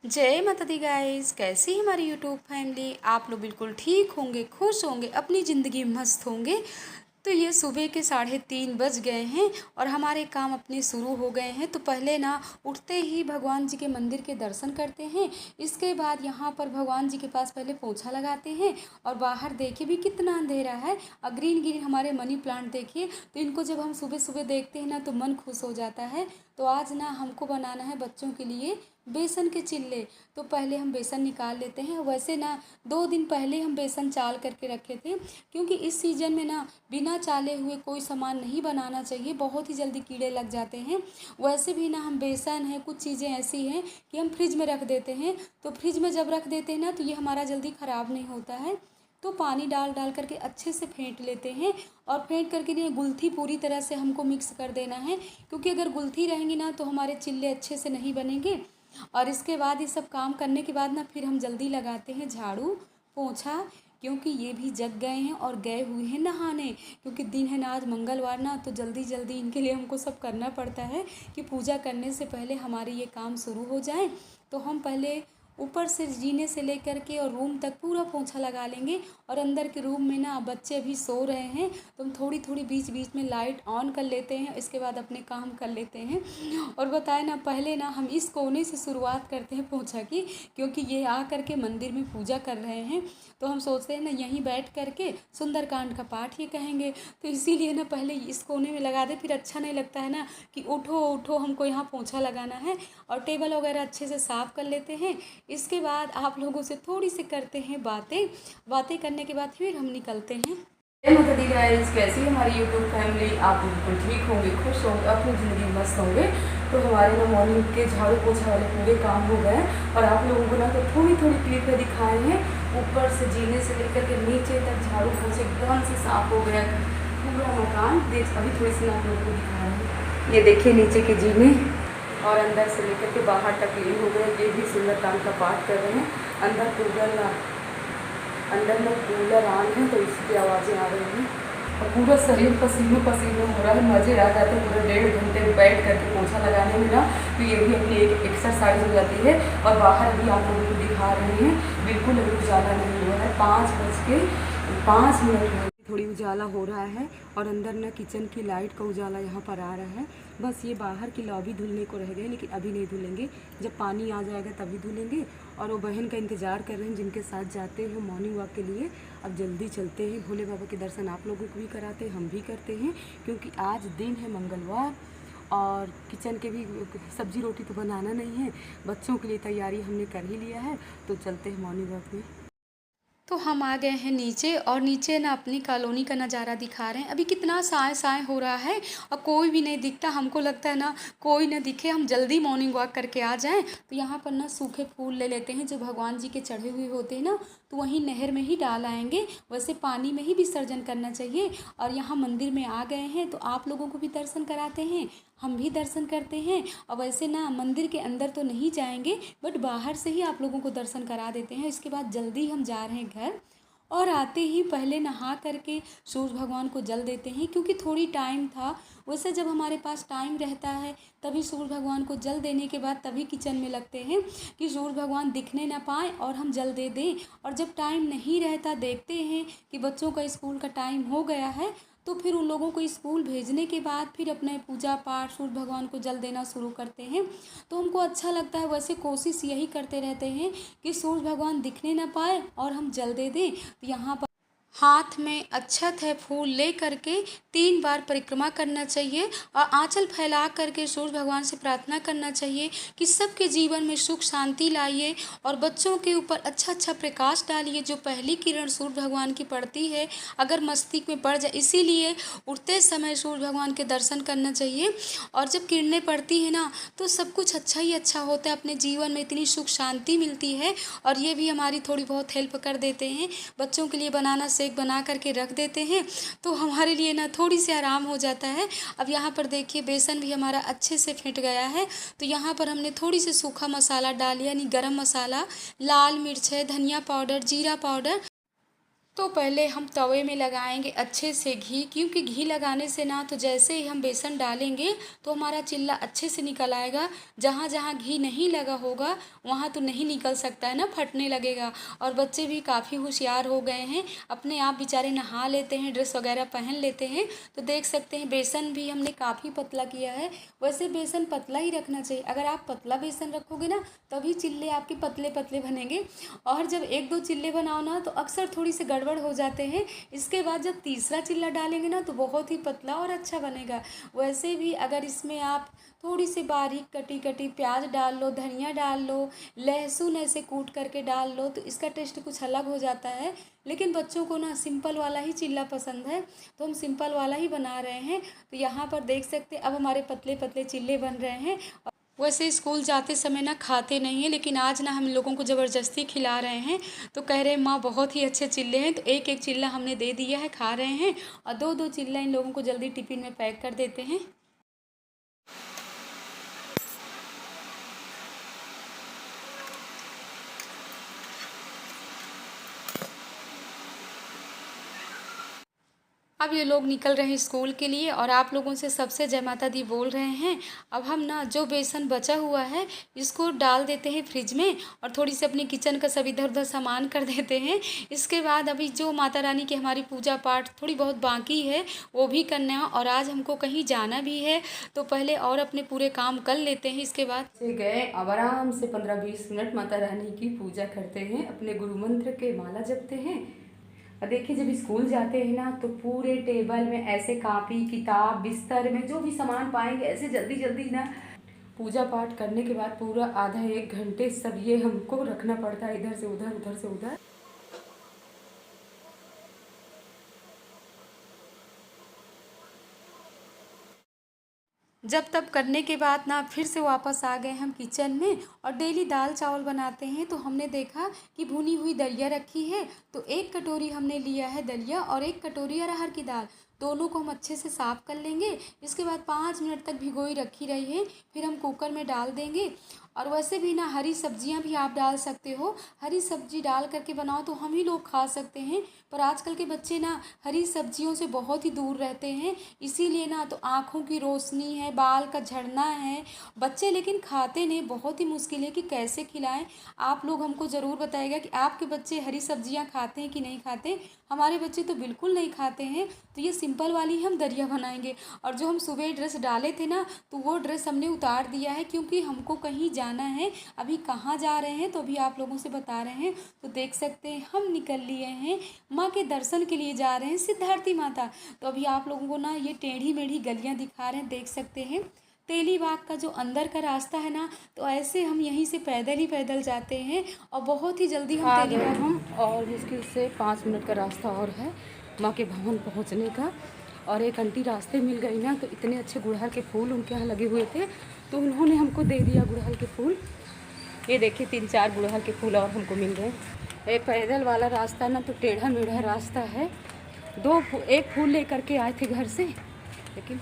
जय माता दी गाइस। कैसी है हमारी यूट्यूब फैमिली। आप लोग बिल्कुल ठीक होंगे, खुश होंगे, अपनी ज़िंदगी में मस्त होंगे। तो ये सुबह के 3:30 बज गए हैं और हमारे काम अपने शुरू हो गए हैं। तो पहले ना उठते ही भगवान जी के मंदिर के दर्शन करते हैं। इसके बाद यहाँ पर भगवान जी के पास पहले पोछा लगाते हैं। और बाहर देखिए भी कितना अंधेरा है और ग्रीन ग्रीन हमारे मनी प्लांट देखिए। तो इनको जब हम सुबह सुबह देखते हैं ना तो मन खुश हो जाता है। तो आज ना हमको बनाना है बच्चों के लिए बेसन के चिल्ले। तो पहले हम बेसन निकाल लेते हैं। वैसे ना 2 दिन पहले हम बेसन चाल करके रखे थे, क्योंकि इस सीज़न में ना बिना चाले हुए कोई सामान नहीं बनाना चाहिए, बहुत ही जल्दी कीड़े लग जाते हैं। वैसे भी ना हम बेसन है, कुछ चीज़ें ऐसी हैं कि हम फ्रिज में रख देते हैं। तो फ्रिज में जब रख देते हैं ना तो ये हमारा जल्दी ख़राब नहीं होता है। तो पानी डाल डाल करके अच्छे से फेंट लेते हैं। और फेंट करके ये गुलथी पूरी तरह से हमको मिक्स कर देना है, क्योंकि अगर गुलथी रहेंगी ना तो हमारे चिल्ले अच्छे से नहीं बनेंगे। और इसके बाद ये सब काम करने के बाद ना फिर हम जल्दी लगाते हैं झाड़ू पोंछा, क्योंकि ये भी जग गए हैं और गए हुए हैं नहाने। क्योंकि दिन है ना आज मंगलवार ना, तो जल्दी जल्दी इनके लिए हमको सब करना पड़ता है कि पूजा करने से पहले हमारे ये काम शुरू हो जाए। तो हम पहले ऊपर से जीने से लेकर के और रूम तक पूरा पोंछा लगा लेंगे। और अंदर के रूम में ना बच्चे अभी सो रहे हैं, तो हम थोड़ी थोड़ी बीच बीच में लाइट ऑन कर लेते हैं। इसके बाद अपने काम कर लेते हैं। और बताए ना पहले ना हम इस कोने से शुरुआत करते हैं पोंछा की, क्योंकि ये आ करके मंदिर में पूजा कर रहे हैं। तो हम सोचते हैं ना यहीं बैठ करके सुंदरकांड का पाठ ये कहेंगे। तो इसीलिए ना पहले इस कोने में लगा दे, फिर अच्छा नहीं लगता है ना कि उठो उठो हमको यहाँ पोंछा लगाना है। और टेबल वगैरह अच्छे से साफ़ कर लेते हैं। इसके बाद आप लोगों से थोड़ी सी करते हैं बातें। बातें करने के बाद फिर हम निकलते हैं। जय माता दी गाइस। कैसी है हमारी यूट्यूब फैमिली। आप बिल्कुल ठीक होंगे, खुश होंगे, अपनी ज़िंदगी में मस्त होंगे। तो हमारे ना मॉर्निंग के झाड़ू पोछा वाले पूरे काम हो गए और आप लोगों को ना तो थोड़ी थोड़ी क्लिप में दिखाए हैं। ऊपर से जीने से लेकर के नीचे तक झाड़ू पोछे एकदम से साफ हो गया पूरा मकान। देख अभी थोड़ी सी आप लोगों को दिखा रहे हैं। ये देखिए नीचे के जीने और अंदर से लेकर के बाहर तक क्लीन हो गए। ये भी सुंदरकांड का पाठ कर रहे हैं। अंदर में कूलर ऑन है तो इसकी आवाज़ें आ रही हैं। और पूरा शरीर पसीनों पसीनों हो रहा है। मज़े आ जाते हैं पूरा 1.5 घंटे बैठ करके पोछा लगाने में ना। तो ये भी अपनी एक एक्सरसाइज हो जाती है। और बाहर भी आप लोगों को दिखा रहे हैं, बिल्कुल अभी उजाला नहीं हुआ है। 5:05 थोड़ी उजाला हो रहा है। और अंदर ना किचन की लाइट का उजाला यहाँ पर आ रहा है। बस ये बाहर की लॉबी धुलने को रह गए, लेकिन अभी नहीं धुलेंगे, जब पानी आ जाएगा तभी धुलेंगे। और वो बहन का इंतज़ार कर रहे हैं जिनके साथ जाते हैं मॉर्निंग वॉक के लिए। अब जल्दी चलते हैं। भोले बाबा के दर्शन आप लोगों को भी कराते हैं, हम भी करते हैं, क्योंकि आज दिन है मंगलवार। और किचन के भी सब्जी रोटी तो बनाना नहीं है, बच्चों के लिए तैयारी हमने कर ही लिया है। तो चलते हैं मॉर्निंग वॉक में। तो हम आ गए हैं नीचे और नीचे ना अपनी कॉलोनी का नज़ारा दिखा रहे हैं। अभी कितना साए साए हो रहा है और कोई भी नहीं दिखता। हमको लगता है ना कोई ना दिखे, हम जल्दी मॉर्निंग वॉक करके आ जाएं। तो यहाँ पर ना सूखे फूल ले लेते हैं जो भगवान जी के चढ़े हुए होते हैं ना, तो वहीं नहर में ही डाल आएंगे। वैसे पानी में ही विसर्जन करना चाहिए। और यहाँ मंदिर में आ गए हैं तो आप लोगों को भी दर्शन कराते हैं, हम भी दर्शन करते हैं। और वैसे ना मंदिर के अंदर तो नहीं जाएंगे, बट बाहर से ही आप लोगों को दर्शन करा देते हैं। इसके बाद जल्दी हम जा रहे हैं घर। और आते ही पहले नहा करके सूर्य भगवान को जल देते हैं, क्योंकि थोड़ी टाइम था। वैसे जब हमारे पास टाइम रहता है तभी सूर्य भगवान को जल देने के बाद तभी किचन में लगते हैं, कि सूर्य भगवान दिखने ना पाए और हम जल दे दें। और जब टाइम नहीं रहता, देखते हैं कि बच्चों का स्कूल का टाइम हो गया है, तो फिर उन लोगों को स्कूल भेजने के बाद फिर अपने पूजा पाठ सूर्य भगवान को जल देना शुरू करते हैं। तो हमको अच्छा लगता है। वैसे कोशिश यही करते रहते हैं कि सूर्य भगवान दिखने ना पाए और हम जल दे दें। तो यहाँ पर हाथ में अक्षत है, फूल ले करके 3 बार परिक्रमा करना चाहिए और आंचल फैला करके सूर्य भगवान से प्रार्थना करना चाहिए कि सबके जीवन में सुख शांति लाइए और बच्चों के ऊपर अच्छा अच्छा प्रकाश डालिए। जो पहली किरण सूर्य भगवान की पड़ती है अगर मस्तिष्क में पड़ जाए, इसीलिए उठते समय सूर्य भगवान के दर्शन करना चाहिए। और जब किरणें पड़ती है ना तो सब कुछ अच्छा ही अच्छा होता है। अपने जीवन में इतनी सुख शांति मिलती है। और ये भी हमारी थोड़ी बहुत हेल्प कर देते हैं। बच्चों के लिए बनाना शेक बना करके रख देते हैं, तो हमारे लिए ना थोड़ी सी आराम हो जाता है। अब यहाँ पर देखिए बेसन भी हमारा अच्छे से फेंट गया है। तो यहाँ पर हमने थोड़ी सी सूखा मसाला डाल लिया, यानी गरम मसाला, लाल मिर्च है, धनिया पाउडर, जीरा पाउडर। तो पहले हम तवे में लगाएंगे अच्छे से घी, क्योंकि घी लगाने से ना तो जैसे ही हम बेसन डालेंगे तो हमारा चिल्ला अच्छे से निकल आएगा। जहाँ जहाँ घी नहीं लगा होगा वहाँ तो नहीं निकल सकता है ना, फटने लगेगा। और बच्चे भी काफ़ी होशियार हो गए हैं, अपने आप बेचारे नहा लेते हैं, ड्रेस वगैरह पहन लेते हैं। तो देख सकते हैं बेसन भी हमने काफ़ी पतला किया है। वैसे बेसन पतला ही रखना चाहिए, अगर आप पतला बेसन रखोगे ना तभी चिल्ले आपके पतले पतले बनेंगे। और जब एक दो चिल्ले बनाओ ना तो अक्सर थोड़ी सी गड़बड़ हो जाते हैं। इसके बाद जब तीसरा चिल्ला डालेंगे ना तो बहुत ही पतला और अच्छा बनेगा। वैसे भी अगर इसमें आप थोड़ी सी बारीक कटी कटी प्याज डाल लो, धनिया डाल लो, लहसुन ऐसे कूट करके डाल लो तो इसका टेस्ट कुछ अलग हो जाता है। लेकिन बच्चों को ना सिंपल वाला ही चिल्ला पसंद है तो हम सिंपल वाला ही बना रहे हैं। तो यहाँ पर देख सकते अब हमारे पतले पतले चिल्ले बन रहे हैं। वैसे स्कूल जाते समय ना खाते नहीं हैं, लेकिन आज ना हम लोगों को ज़बरदस्ती खिला रहे हैं। तो कह रहे हैं माँ बहुत ही अच्छे चिल्ले हैं, तो एक एक चिल्ला हमने दे दिया है, खा रहे हैं। और दो दो चिल्ला इन लोगों को जल्दी टिफ़िन में पैक कर देते हैं। अब ये लोग निकल रहे हैं स्कूल के लिए और आप लोगों से सबसे जय माता दी बोल रहे हैं। अब हम ना जो बेसन बचा हुआ है इसको डाल देते हैं फ्रिज में और थोड़ी सी अपनी किचन का सब इधर उधर सामान कर देते हैं। इसके बाद अभी जो माता रानी की हमारी पूजा पाठ थोड़ी बहुत बाकी है वो भी करना है और आज हमको कहीं जाना भी है, तो पहले और अपने पूरे काम कर लेते हैं। इसके बाद से गए अब आराम से 15-20 मिनट माता रानी की पूजा करते हैं, अपने गुरु मंत्र के माला जपते हैं। और देखिए जब स्कूल जाते हैं ना तो पूरे टेबल में ऐसे कॉपी किताब बिस्तर में जो भी सामान पाएंगे ऐसे जल्दी जल्दी ना पूजा पाठ करने के बाद पूरा आधा एक घंटे सब ये हमको रखना पड़ता है, इधर से उधर उधर से उधर। जब तब करने के बाद ना फिर से वापस आ गए हम किचन में और डेली दाल चावल बनाते हैं। तो हमने देखा कि भुनी हुई दलिया रखी है, तो एक कटोरी हमने लिया है दलिया और एक कटोरी अरहर की दाल। दोनों को हम अच्छे से साफ़ कर लेंगे। इसके बाद 5 मिनट तक भिगोई रखी रही है, फिर हम कुकर में डाल देंगे। और वैसे भी ना हरी सब्जियां भी आप डाल सकते हो, हरी सब्जी डाल करके बनाओ तो हम ही लोग खा सकते हैं। पर आजकल के बच्चे ना हरी सब्जियों से बहुत ही दूर रहते हैं, इसीलिए ना तो आँखों की रोशनी है, बाल का झड़ना है बच्चे, लेकिन खाते नहीं, बहुत ही मुश्किल है कि कैसे खिलाएं। आप लोग हमको ज़रूर बताइएगा कि आपके बच्चे हरी सब्जियां खाते हैं कि नहीं खाते। हमारे बच्चे तो बिल्कुल नहीं खाते हैं। तो ये सिंपल वाली हम दलिया बनाएंगे। और जो हम सुबह ड्रेस डाले थे ना तो वो ड्रेस हमने उतार दिया है, क्योंकि हमको कहीं जाना है। अभी कहाँ जा रहे हैं तो अभी आप लोगों से बता रहे हैं। तो देख सकते हैं हम निकल लिए हैं, माँ के दर्शन के लिए जा रहे हैं, सिद्धार्थी माता। तो अभी आप लोगों को ना ये टेढ़ी मेढ़ी गलियाँ दिखा रहे हैं, देख सकते हैं। तेलीबाग का जो अंदर का रास्ता है ना तो ऐसे हम यहीं से पैदल ही पैदल जाते हैं और बहुत ही जल्दी हम तेलीबाग हम और मुश्किल से 5 मिनट का रास्ता और है माँ के भवन पहुँचने का। और एक आंटी रास्ते मिल गई ना, तो इतने अच्छे गुड़हल के फूल उनके यहाँ लगे हुए थे तो उन्होंने हमको दे दिया गुड़हल के फूल। ये देखिए 3-4 गुड़हल के फूल और हमको मिल गए। ये पैदल वाला रास्ता ना तो टेढ़ा मेढ़ा रास्ता है। एक फूल लेकर के आए थे घर से, लेकिन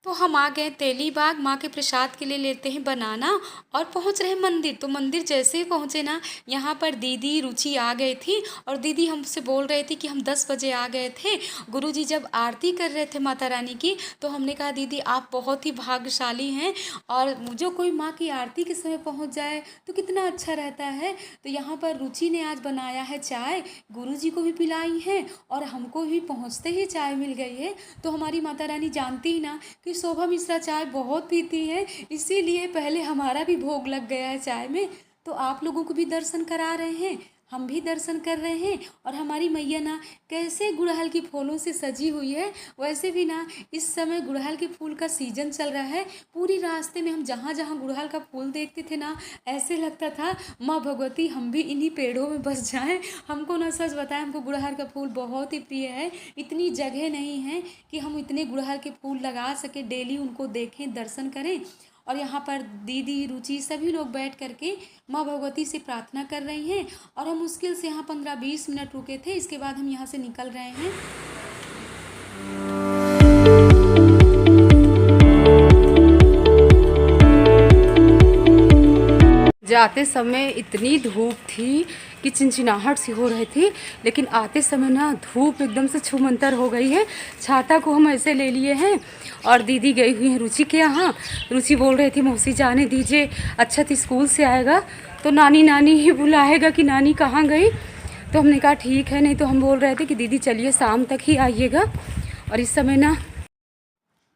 तो हम आ गए तेलीबाग। माँ के प्रसाद के लिए लेते हैं बनाना और पहुँच रहे मंदिर। तो मंदिर जैसे ही पहुँचे ना यहाँ पर दीदी रुचि आ गई थी और दीदी हमसे बोल रहे थे कि हम 10 बजे आ गए थे। गुरुजी जब आरती कर रहे थे माता रानी की तो हमने कहा दीदी आप बहुत ही भाग्यशाली हैं, और जो कोई माँ की आरती के समय पहुँच जाए तो कितना अच्छा रहता है। तो यहाँ पर रुचि ने आज बनाया है चाय, गुरुजी को भी पिलाई है और हमको भी पहुँचते ही चाय मिल गई है। तो हमारी माता रानी जानती ही ना कि शोभा मिश्रा चाय बहुत पीती है, इसीलिए पहले हमारा भी भोग लग गया है चाय में। तो आप लोगों को भी दर्शन करा रहे हैं, हम भी दर्शन कर रहे हैं। और हमारी मैया ना कैसे गुड़हल की फूलों से सजी हुई है। वैसे भी ना इस समय गुड़हल के फूल का सीजन चल रहा है। पूरी रास्ते में हम जहाँ जहाँ गुड़हल का फूल देखते थे ना ऐसे लगता था माँ भगवती हम भी इन्हीं पेड़ों में बस जाएं। हमको ना सच बताएं, हमको गुड़हल का फूल बहुत ही प्रिय है। इतनी जगह नहीं है कि हम इतने गुड़हल के फूल लगा सके, डेली उनको देखें, दर्शन करें। और यहाँ पर दीदी रुचि सभी लोग बैठ करके माँ भगवती से प्रार्थना कर रही हैं। और हम मुश्किल से यहाँ 15-20 मिनट रुके थे, इसके बाद हम यहाँ से निकल रहे हैं। जाते समय इतनी धूप थी कि चिनचिनाहट सी हो रही थी, लेकिन आते समय ना धूप एकदम से छूमंतर हो गई है। छाता को हम ऐसे ले लिए हैं और दीदी गई हुई हैं रुचि के यहाँ। रुचि बोल रही थी मौसी जाने दीजिए, अच्छा स्कूल से आएगा तो नानी नानी ही बुलाएगा कि नानी कहाँ गई। तो हमने कहा ठीक है, नहीं तो हम बोल रहे थे कि दीदी चलिए शाम तक ही आइएगा। और इस समय ना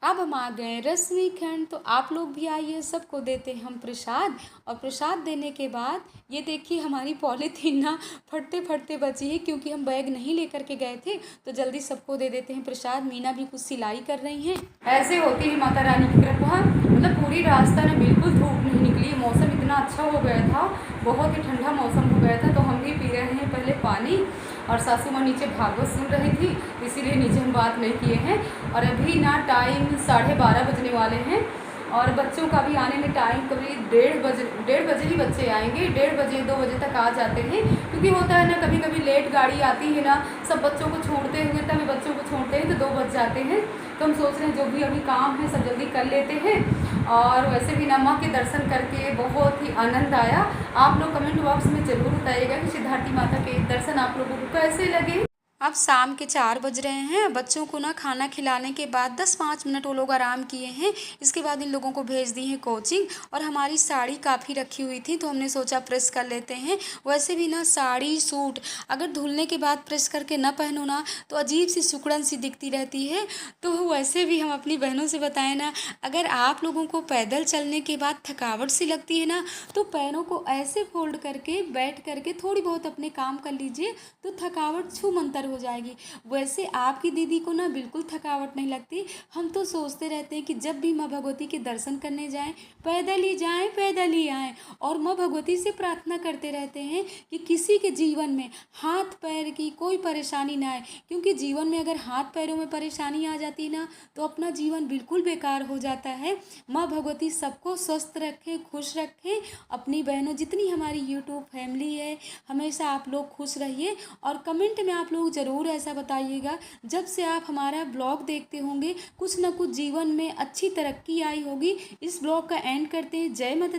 अब हम आ गए रश्मि खंड, तो आप लोग भी आइए, सबको देते हैं हम प्रसाद। और प्रसाद देने के बाद ये देखिए हमारी पॉलीथीन ना फटते फटते बची है, क्योंकि हम बैग नहीं लेकर के गए थे। तो जल्दी सबको दे देते हैं प्रसाद। मीना भी कुछ सिलाई कर रही हैं। ऐसे होती है माता रानी की कृपा। मतलब पूरी रास्ता ना बिल्कुल धूप नहीं निकली, मौसम इतना अच्छा हो गया था, बहुत ही ठंडा मौसम हो गया था। तो हम भी पी रहे हैं पहले पानी, और सासू माँ नीचे भागवत सुन रही थी, इसीलिए नीचे हम बात नहीं किए हैं। और अभी ना टाइम 12:30 बजने वाले हैं, और बच्चों का भी आने में टाइम करीब 1:30 ही बच्चे आएंगे। 1:30 बजे 2 बजे तक आ जाते हैं, क्योंकि होता है ना कभी कभी लेट गाड़ी आती है ना, सब बच्चों को छोड़ते हुए, तभी बच्चों को छोड़ते हैं तो 2 बज जाते हैं। तो हम सोच रहे हैं जो भी अभी काम है सब जल्दी कर लेते हैं। और वैसे भी माँ के दर्शन करके बहुत ही आनंद आया। आप लोग कमेंट बॉक्स में ज़रूर बताइएगा कि सिद्धार्थी माता के दर्शन आप लोगों को कैसे लगे। अब शाम के 4 बज रहे हैं। बच्चों को ना खाना खिलाने के बाद 10-5 मिनट वो लोग आराम किए हैं। इसके बाद इन लोगों को भेज दी है कोचिंग। और हमारी साड़ी काफ़ी रखी हुई थी, तो हमने सोचा प्रेस कर लेते हैं। वैसे भी ना साड़ी सूट अगर धुलने के बाद प्रेस करके ना पहनो ना, तो अजीब सी सुकड़न सी दिखती रहती है। तो वैसे भी हम अपनी बहनों से बताएं ना, अगर आप लोगों को पैदल चलने के बाद थकावट सी लगती है ना, तो पैरों को ऐसे फोल्ड करके बैठ करके थोड़ी बहुत अपने काम कर लीजिए, तो थकावट छूमंतर हो जाएगी। वैसे आपकी दीदी को ना बिल्कुल थकावट नहीं लगती। हम तो सोचते रहते हैं कि जब भी माँ भगवती के दर्शन करने जाएं, पैदल ही जाएं, पैदल ही आएं। और माँ भगवती से प्रार्थना करते रहते हैं कि किसी के जीवन में हाथ पैर की कोई परेशानी ना आए, क्योंकि जीवन में अगर हाथ पैरों में परेशानी आ जाती ना, तो अपना जीवन बिल्कुल बेकार हो जाता है। माँ भगवती सबको स्वस्थ रखें, खुश रखें। अपनी बहनों जितनी हमारी यूट्यूब फैमिली है, हमेशा आप लोग खुश रहिए। और कमेंट में आप लोग ज़रूर ऐसा बताइएगा, जब से आप हमारा ब्लॉग देखते होंगे कुछ ना कुछ जीवन में अच्छी तरक्की आई होगी। इस ब्लॉग का एंड करते हैं। जय माता।